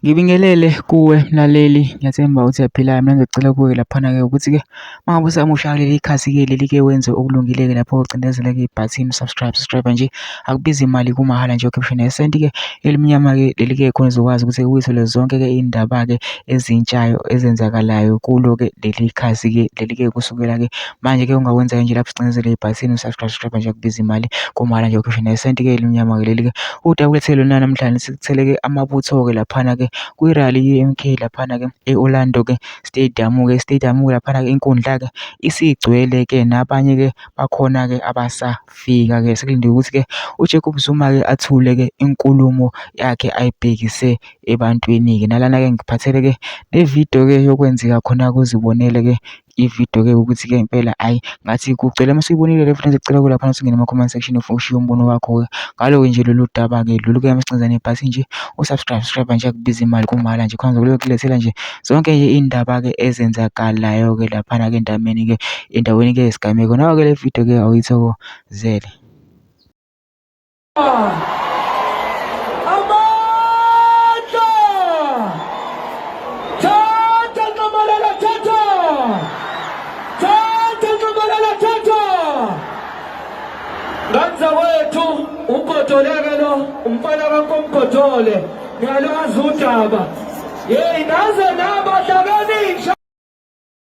Ngibingelele kuwe mlaleli, ngiyathemba ukuthi uyaphilayo. Mina ngicela kuwe laphana-ke ukuthi-ke uma ngabe usamusha kuleli khasi-ke leli-ke wenze okulungile-ke lapho ucindezele-ke ibhathini subscribe nje, akubizi imali, kumahhala nje, ukhipha nesenti-ke elimnyama-ke leli-ke khona uzokwazi ukuthi uyithole zonke-ke iy'ndaba-ke ezintshayo ezenzakalayo kulo-ke leli khasi-ke leli-ke kusukela-ke manje-ke ungakwenza-ke nje lapho ucindezele ibhathini subscribe nje, akubizi imali, kumahhala nje, ukhipha nesenti-ke elimnyama-ke leli-ke. Udaba kulethele lona namhlanje sikuthele-ke amabutho-ke laphana-ke kwi-rally ye-MK laphana-ke e-Orlando-ke stadium-ke laphana-ke inkundla-ke isigcwele-ke nabanye-ke bakhona-ke abasafika-ke. Sekulindiwe ukuthi-ke uJacob Zuma-ke athule-ke inkulumo yakhe ayibhekise ebantwini-ke. Nalana-ke ngiphathele-ke ne-video-ke yokwenzeka khona uzibonele-ke ividiyo-ke ukuthi-ke impela hhayi ngathi kugcwele. Mase uyibonile le video ngicela kuwe laphana usungene ema-comment section ushiye umbono wakho-ke ngalo-ke nje lolu daba-ke lolu-ke masicindezela nebhasi nje usubscribe nje, akubizi imali, kumahhala nje, khona kulethela nje zonke nje iy'ndaba-ke ezenzakalayo-ke laphana-ke endaweni-ke yesigameko. Nayo-ke le video-ke awuyithokozele. Nganza wethu umpotoleke lo umfana kaNkompotole ngalo azudaba. Hey naze naba hlakanisha.